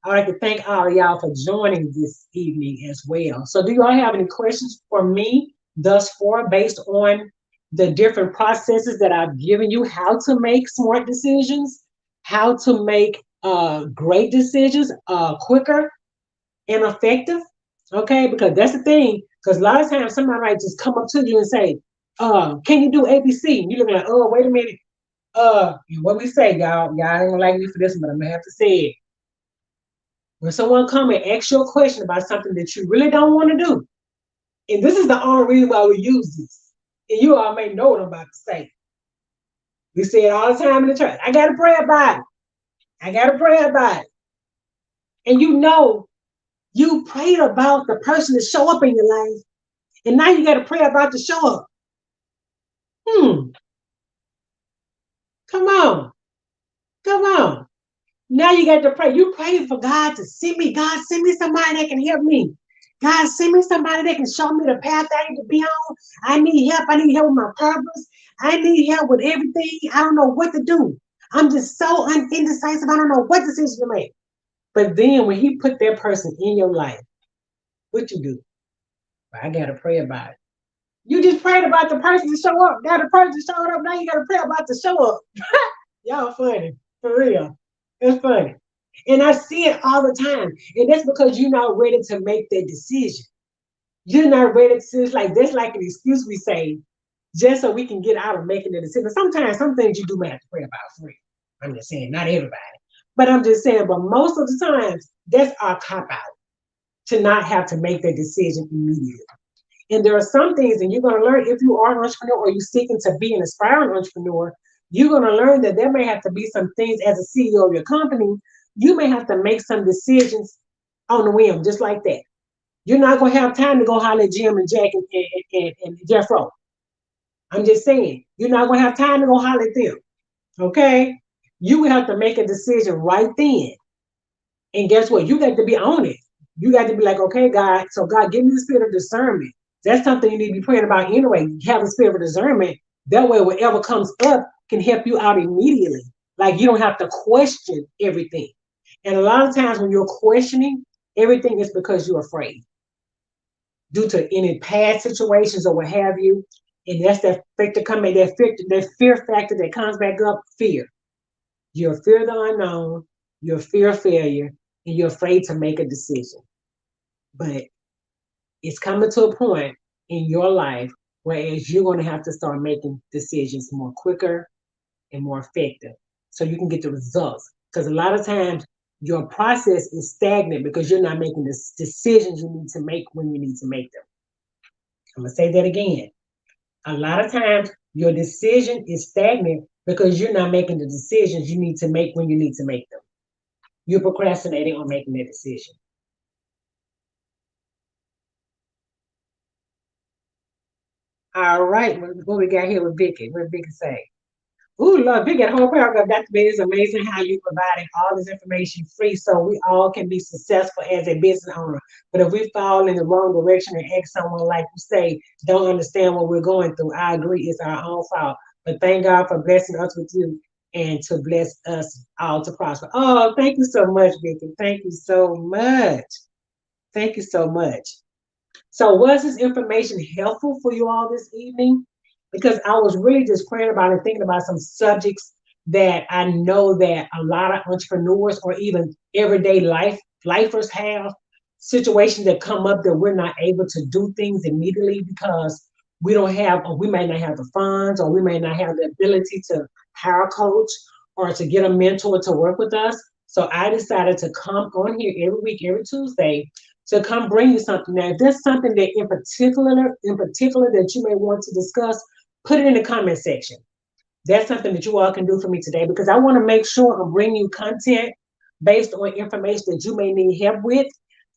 I'd like to thank all of y'all for joining this evening as well. So do you all have any questions for me thus far based on the different processes that I've given you, how to make smart decisions, how to make great decisions quicker and effective? Okay, because that's the thing. Because a lot of times somebody might just come up to you and say, can you do ABC? And you look like, oh, wait a minute. What we say, y'all ain't gonna like me for this, but I'm gonna have to say it. When someone come and ask you a question about something that you really don't want to do, and this is the only reason why we use this, and you all may know what I'm about to say. We say it all the time in the church. I gotta pray about it. I gotta pray about it. And you prayed about the person to show up in your life, and now you gotta pray about to show up. Come on. Come on. Now you got to pray. You prayed for God to send me. God, send me somebody that can help me. God, send me somebody that can show me the path I need to be on. I need help. I need help with my purpose. I need help with everything. I don't know what to do. I'm just so indecisive. I don't know what decision to make. But then when he put that person in your life, what you do? I gotta pray about it. You just prayed about the person to show up. Now the person showed up. Now you gotta pray about the show up. Y'all funny. For real. It's funny. And I see it all the time. And that's because you're not ready to make that decision. You're not ready to, it's like that's like an excuse we say just so we can get out of making the decision. Sometimes some things you do may have to pray about for real. I'm just saying, not everybody. But I'm just saying, but most of the times, that's our cop out to not have to make that decision immediately. And there are some things, and you're going to learn if you are an entrepreneur or you're seeking to be an aspiring entrepreneur, you're going to learn that there may have to be some things as a CEO of your company. You may have to make some decisions on the whim, just like that. You're not going to have time to go holler at Jim and Jack and Jeff Rowe. I'm just saying, you're not going to have time to go holler at them. Okay? You will have to make a decision right then. And guess what? You got to be on it. You got to be like, okay, God, so God, give me the spirit of discernment. That's something you need to be praying about anyway. Have the spirit of discernment. That way, whatever comes up can help you out immediately. Like you don't have to question everything. And a lot of times when you're questioning, everything is because you're afraid due to any past situations or what have you. And that's that factor coming, that fear factor that comes back up, fear. You're fear of the unknown, you're fear of failure, and you're afraid to make a decision. But it's coming to a point in your life whereas you're going to have to start making decisions more quicker and more effective so you can get the results. Because a lot of times your process is stagnant because you're not making the decisions you need to make when you need to make them. I'm going to say that again. A lot of times your decision is stagnant because you're not making the decisions you need to make when you need to make them. You're procrastinating on making that decision. All right, what we got here with Vicky? What did Vicky say? Ooh, Lord, Vicky, a whole paragraph. Dr. B, it's amazing how you providing all this information free so we all can be successful as a business owner. But if we fall in the wrong direction and ask someone, like you say, don't understand what we're going through, I agree, it's our own fault. But thank God for blessing us with you and to bless us all to prosper. Oh, thank you so much, Vicky. Thank you so much. Thank you so much. So was this information helpful for you all this evening? Because I was really just praying about and thinking about some subjects that I know that a lot of entrepreneurs or even everyday lifers have situations that come up that we're not able to do things immediately because we don't have, or we may not have the funds, or we may not have the ability to hire a coach or to get a mentor to work with us. So I decided to come on here every week, every Tuesday, to come bring you something. Now, if there's something that in particular that you may want to discuss, put it in the comment section. That's something that you all can do for me today because I want to make sure I'm bringing you content based on information that you may need help with.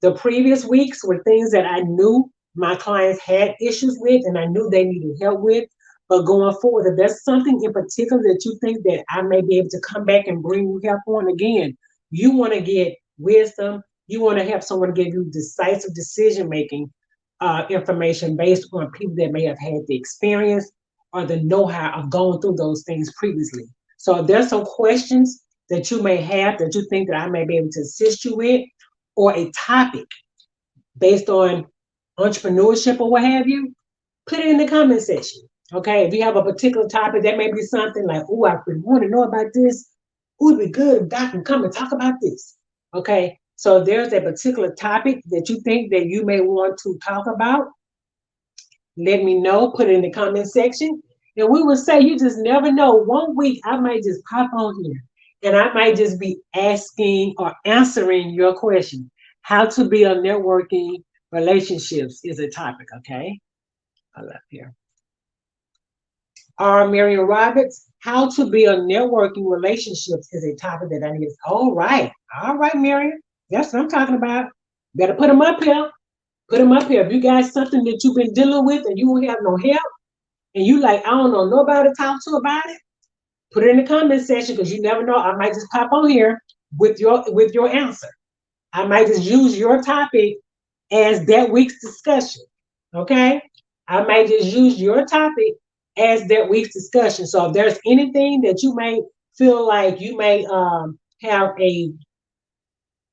The previous weeks were things that I knew my clients had issues with and I knew they needed help with. But going forward, if there's something in particular that you think that I may be able to come back and bring you help on again, you want to get wisdom, you want to have someone give you decisive decision making information based on people that may have had the experience or the know-how of going through those things previously. So if there's some questions that you may have that you think that I may be able to assist you with, or a topic based on entrepreneurship or what have you, put it in the comment section. Okay, if you have a particular topic, that may be something like, oh, I've been wanting to know about this. It would be good if Doc can come and talk about this. Okay, so there's a particular topic that you think that you may want to talk about. Let me know, put it in the comment section. And we will say, you just never know. One week I might just pop on here and I might just be asking or answering your question. How to build networking relationships is a topic, okay? I left here. Marion Roberts, how to build networking relationships is a topic that I need. All right. All right, Marion. That's what I'm talking about. Better put them up here. Put them up here. If you got something that you've been dealing with and you don't have no help, and you like, I don't know nobody to talk to about it, put it in the comment section because you never know. I might just pop on here with your answer. I might just use your topic as that week's discussion. Okay? I may just use your topic as that week's discussion. So if there's anything that you may feel like you may have a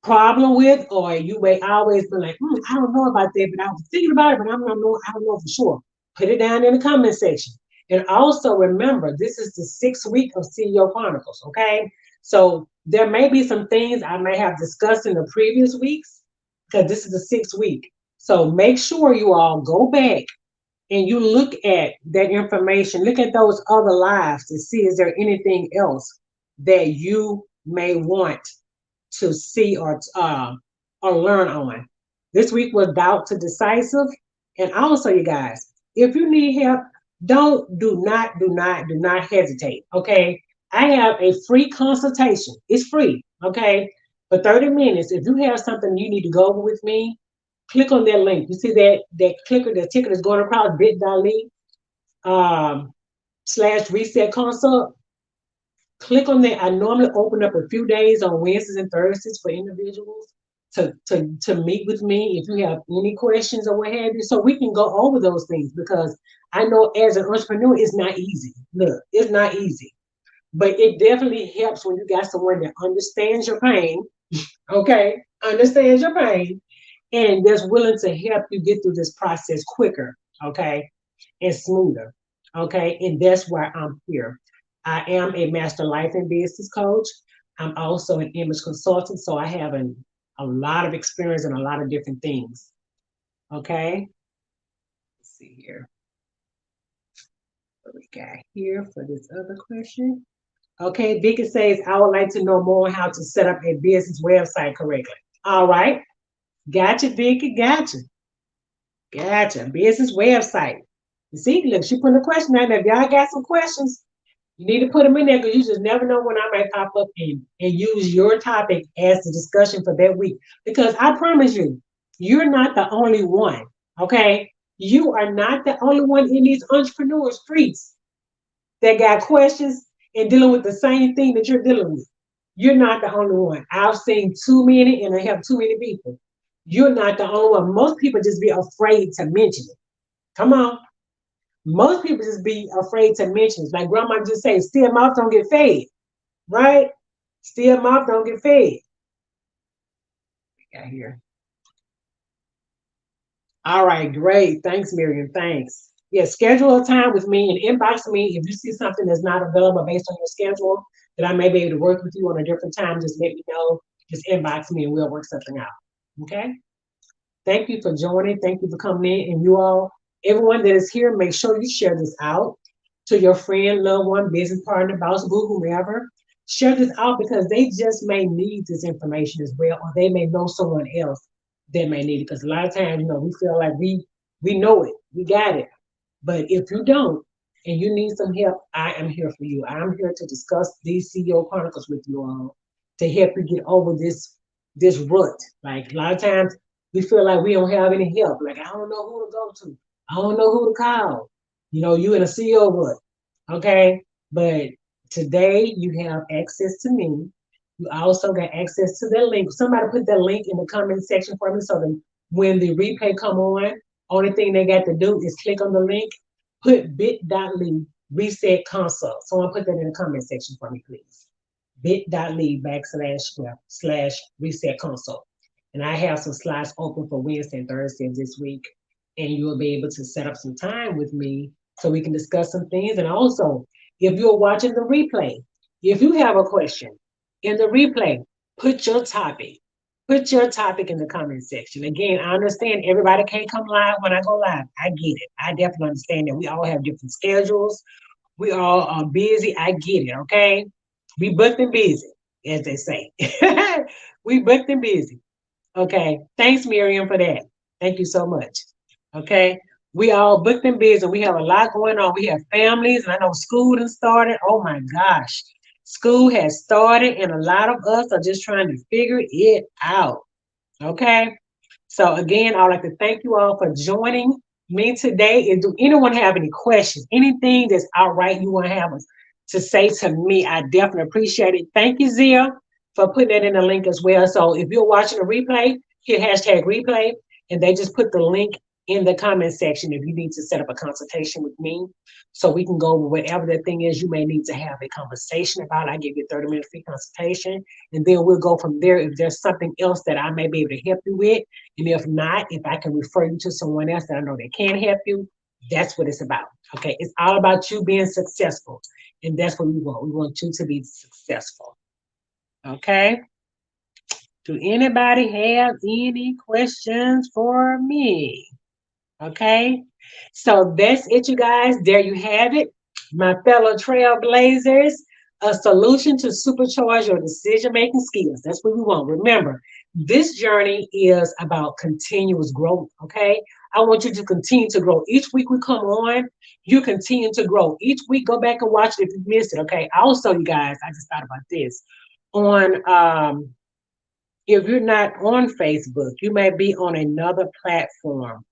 problem with, or you may always be like, I don't know about that, but I was thinking about it, but I don't know for sure. Put it down in the comment section. And also remember, this is the 6th week of CEO Chronicles, okay? So there may be some things I may have discussed in the previous weeks, because this is the 6th week. So make sure you all go back and you look at that information, look at those other lives to see is there anything else that you may want to see or learn on. This week was doubt to decisive. And also, you guys, if you need help, do not hesitate. Okay. I have a free consultation. It's free. Okay. For 30 minutes. If you have something you need to go over with me, click on that link. You see that clicker, the ticket is going across bit.ly slash reset consult. Click on that. I normally open up a few days on Wednesdays and Thursdays for individuals to meet with me if you have any questions or what have you. So we can go over those things, because I know as an entrepreneur, it's not easy. Look, it's not easy. But it definitely helps when you got someone that understands your pain, okay? Understands your pain, and that's willing to help you get through this process quicker, okay? And smoother, okay? And that's why I'm here. I am a master life and business coach. I'm also an image consultant, so I have a lot of experience in a lot of different things, okay? Let's see here. What we got here for this other question? Okay, Vicky says, I would like to know more how to set up a business website correctly. All right. Gotcha, Vicky. Gotcha. Gotcha. Business website. You see, look, she put a question out there. If y'all got some questions, you need to put them in there, because you just never know when I might pop up and use your topic as the discussion for that week. Because I promise you, you're not the only one. Okay? You are not the only one in these entrepreneur streets that got questions and dealing with the same thing that you're dealing with. You're not the only one. I've seen too many, and I have too many people. You're not the only one. Most people just be afraid to mention it. Come on. Most people just be afraid to mention it. Like grandma just say, still mouth don't get fed, right? Still mouth don't get fed. Got here. All right, great. Thanks, Miriam. Thanks. Yeah, schedule a time with me and inbox me if you see something that's not available based on your schedule, that I may be able to work with you on a different time. Just let me know. Just inbox me and we'll work something out. Okay? Thank you for joining. Thank you for coming in. And you all, everyone that is here, make sure you share this out to your friend, loved one, business partner, boss, boo, whomever. Share this out, because they just may need this information as well, or they may know someone else that may need it. Because a lot of times, we feel like we know it, we got it. But if you don't and you need some help, I am here for you. I'm here to discuss these CEO Chronicles with you all to help you get over this rut. Like a lot of times we feel like we don't have any help. Like, I don't know who to go to. I don't know who to call. You in a CEO rut. Okay. But today you have access to me. You also got access to that link. Somebody put that link in the comment section for me, so that when the replay come on, only thing they got to do is click on the link, put bit.ly reset consult. Someone put that in the comment section for me, please. Bit.ly // reset consult. And I have some slots open for Wednesday and Thursday this week. And you will be able to set up some time with me so we can discuss some things. And also, if you're watching the replay, if you have a question in the replay, put your topic. Put your topic in the comment section. Again, I understand everybody can't come live when I go live. I get it. I definitely understand that we all have different schedules. We all are busy. I get it, okay? We booked and busy, as they say. We booked and busy. Okay. Thanks, Miriam, for that. Thank you so much. Okay. We all booked and busy. We have a lot going on. We have families, and I know school has started. Oh my gosh. School has started, and a lot of us are just trying to figure it out. Okay. So again, I'd like to thank you all for joining me today. And do anyone have any questions? Anything that's outright you want to have to say to me? I definitely appreciate it. Thank you, Zia, for putting that in the link as well. So if you're watching a replay, hit hashtag replay. And they just put the link in the comment section if you need to set up a consultation with me so we can go over whatever the thing is you may need to have a conversation about. I give you a 30-minute free consultation, and then we'll go from there if there's something else that I may be able to help you with. And if not, if I can refer you to someone else that I know that can help you, that's what it's about. Okay, it's all about you being successful, and that's what we want. We want you to be successful. Okay. Do anybody have any questions for me? Okay. So that's it, you guys. There you have it. My fellow trailblazers, a solution to supercharge your decision making skills. That's what we want. Remember, this journey is about continuous growth. Okay. I want you to continue to grow. Each week we come on, you continue to grow. Each week, go back and watch it if you missed it. Okay. Also, you guys, I just thought about this. On if you're not on Facebook, you may be on another platform.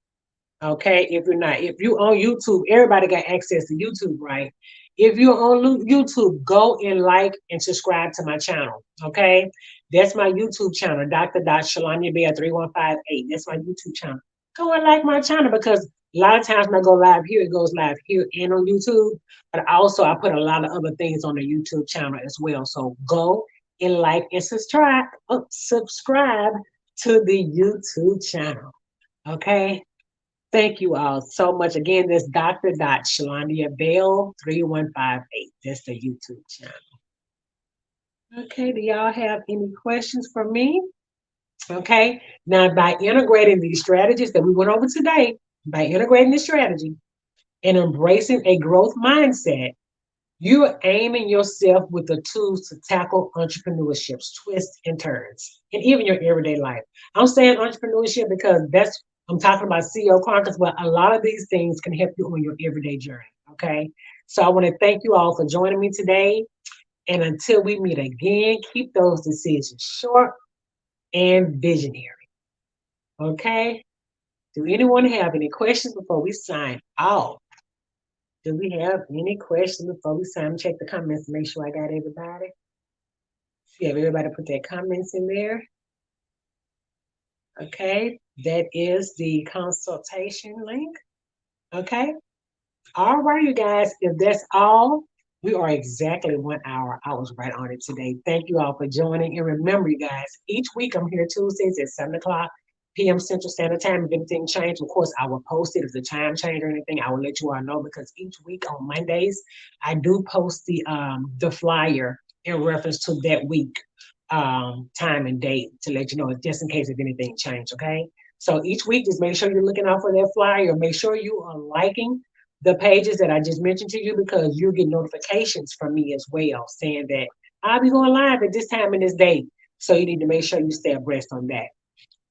Okay, if you're not, if you on YouTube, everybody got access to YouTube, right? If you're on YouTube, go and like and subscribe to my channel. Okay, that's my YouTube channel, Dr. Shalanya Bell 3158. That's my YouTube channel. Go and like my channel because a lot of times when I go live here, it goes live here and on YouTube. But also, I put a lot of other things on the YouTube channel as well. So go and like and subscribe to the YouTube channel. Okay. Thank you all so much. Again, this Dr. Shalania Bell 3158. That's the YouTube channel. Okay, do y'all have any questions for me? Okay, now by integrating these strategies that we went over today, by integrating the strategy and embracing a growth mindset, you're aiming yourself with the tools to tackle entrepreneurship's twists and turns, and even your everyday life. I'm saying entrepreneurship because that's I'm talking about CEO conference, but a lot of these things can help you on your everyday journey. Okay, so I want to thank you all for joining me today, and until we meet again, keep those decisions short and visionary. Okay. Do anyone have any questions before we sign off? Do we have any questions before we sign? Check the comments to make sure I got everybody. See if everybody put their comments in there. Okay, that is the consultation link. Okay. All right, you guys. If that's all, we are exactly 1 hour. I was right on it today. Thank you all for joining. And remember, you guys, each week I'm here Tuesdays at 7 o'clock p.m. Central Standard Time. If anything changes, of course, I will post it. If the time change or anything, I will let you all know because each week on Mondays, I do post the flyer in reference to that week time and date to let you know just in case if anything changed. Okay. So each week, just make sure you're looking out for that flyer. Make sure you are liking the pages that I just mentioned to you because you'll get notifications from me as well saying that I'll be going live at this time and this date. So you need to make sure you stay abreast on that.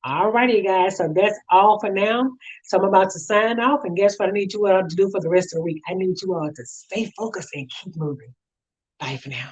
All righty, guys. So that's all for now. So I'm about to sign off. And guess what I need you all to do for the rest of the week? I need you all to stay focused and keep moving. Bye for now.